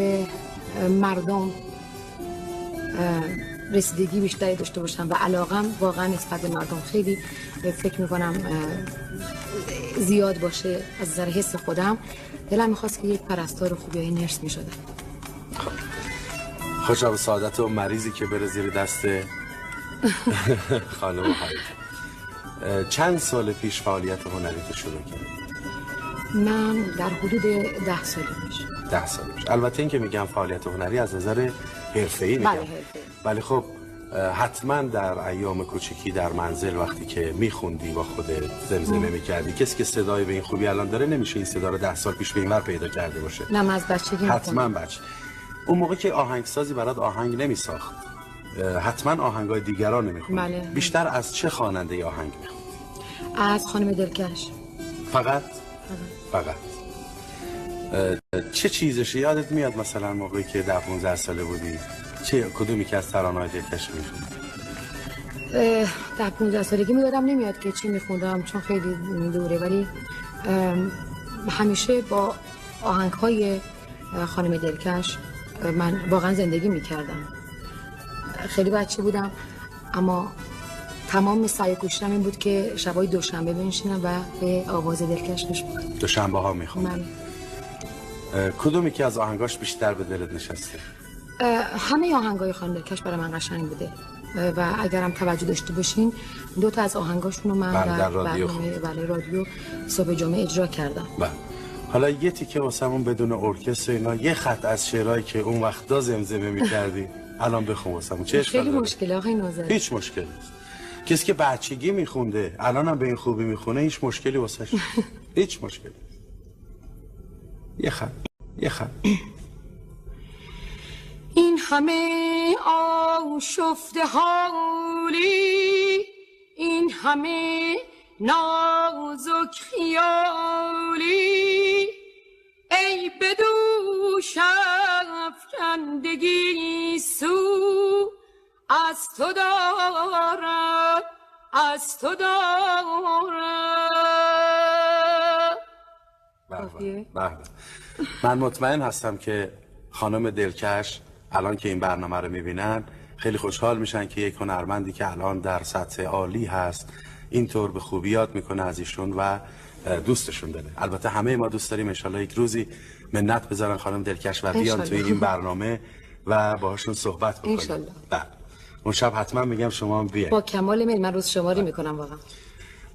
به مردم رسیدگی بیشتری داشته باشم و علاقم واقعا نسبت به مردم خیلی فکر میکنم زیاد باشه. از نظر حس خودم دلم میخواست که یک پرستار خوبی یا نرس میشدم. خوشا به سعادت و مریضی که بره زیر دست خانم هایده. چند سال پیش فعالیت هنری تو شروع کردی؟ من در حدود 10 سال پیش. 10 سال پیش. البته این که میگم فعالیت هنری از نظر حرفه‌ای میگم. بله حرفه‌ای. ولی خب حتما در ایام کوچکی در منزل وقتی که میخوندی با خودت زمزمه میکردی، کسی که صدای به این خوبی الان داره نمیشه این صدا رو 10 سال پیش به اینور پیدا کرده باشه. نه من از بچگی حتما بچه. اون موقع که آهنگسازی برات آهنگ نمیساخت، حتما آهنگای دیگران نمیخوند. بله. بیشتر از چه خواننده آهنگ میخوند؟ از خانم دلکش. فقط؟ چه چیزش یادت میاد مثلا موقعی که 10-15 ساله بودی؟ کدومی که از ترانه‌های دلکش میخوندی؟ 10-15 سالگی یادم نمیاد که چی میخوندم چون خیلی دوره، ولی همیشه با آهنگ‌های خانم دلکش من واقعا زندگی میکردم. خیلی بچه بودم اما تمام سعی کوششم این بود که شبای دوشنبه بنشینم و به آواز دلکش گوش بدم. دوشنبه ها میخوندم. کدومی که از آهنگاش بیشتر به دلت نشسته؟ همه آهنگای خانم دلکش برای من قشنگ بوده و اگرم توجه داشته باشین 2 تا از آهنگاشون رو من در رادیو صبح جمعه اجرا کردم. حالا یه تیکه واسمون بدون ارکستر اینا، یه خط از شعرهایی که اون وقتا زمزمه میکردی الان بخون واسمون. چه اشکالی خیلی مشکله آقای ناظری. هیچ مشکلی نیست. کسی که بچگی میخونده الان هم به این خوبی میخونه هیچ مشکلی واسش هیچ مشکلی. یه خط این همه آشفته حالی، این همه نازک خیالی، ای بدوش افکندگی سو از تو دارم، از تو دارم. من مطمئن هستم که خانم دلکش الان که این برنامه رو میبینن خیلی خوشحال میشن که یک هنرمندی که الان در سطح عالی هست اینطور به خوبی یاد میکنه از ایشون و دوستشون داره. البته همه ما دوست داریم انشالله یک روزی منت بذارن خانم دلکش و بیان توی این برنامه و باهاشون صحبت بکنیم. انشالله. اون شب حتما میگم شما هم بیاین. با کمال میل. من روز شماری میکنم واقعا.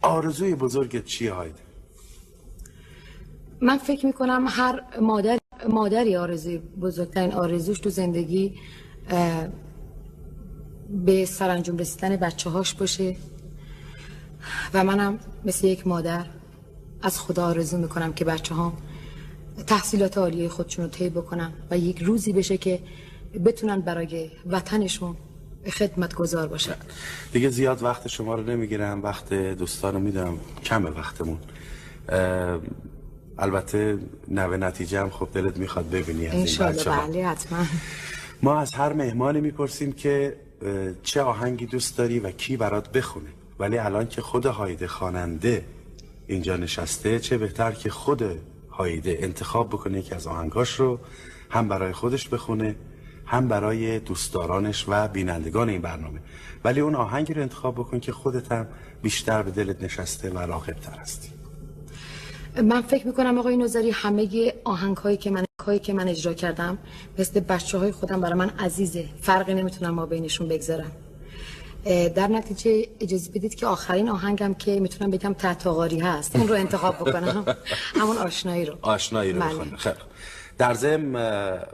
آرزوی بزرگت چیه هایده؟ من فکر میکنم هر مادری بزرگترین آرزوش تو زندگی به سرانجام رسیدن بچه هاش باشه و منم مثل یک مادر از خدا آرزو میکنم که بچه ها تحصیلات عالیه خودشون رو طی بکنن و یک روزی بشه که بتونن برای وطنشون خدمتگزار باشن. دیگه زیاد وقت شما رو نمیگیرم، وقت دوستان رو میدم کمه وقتمون. البته نتیجه هم خب دلت میخواد ببینی از این بچه ها. بله حتما. ما از هر مهمانی میپرسیم که چه آهنگی دوست داری و کی برات بخونه، ولی الان که خود هایده خواننده اینجا نشسته چه بهتر که خود هایده انتخاب بکنه یکی از آهنگاش رو هم برای خودش بخونه هم برای دوستدارانش و بینندگان این برنامه، ولی اون آهنگی رو انتخاب بکن که خودت هم بیشتر به دلت نشسته و راغب‌تر هستی. من فکر میکنم آقای نوذری همه آهنگ‌هایی که من اجرا کردم مثل بچه‌های خودم برای من عزیزه، فرقی نمیتونم ما بینشون بگذارم. در نتیجه اجازه بدید که آخرین آهنگم که میتونم بگم تحت‌آغاری هست اون رو انتخاب بکنم. همون آشنایی رو بخونم. خیلی در ضمن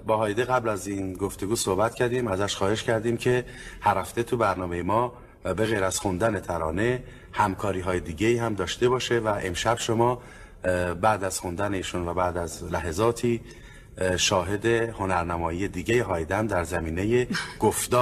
با هایده قبل از این گفتگو صحبت کردیم، ازش خواهش کردیم که هر هفته تو برنامه ما به غیر از خوندن ترانه همکاری های دیگه هم داشته باشه و امشب شما بعد از خوندن ایشون و بعد از لحظاتی شاهد هنرنمایی دیگه هایده در زمینه گفتار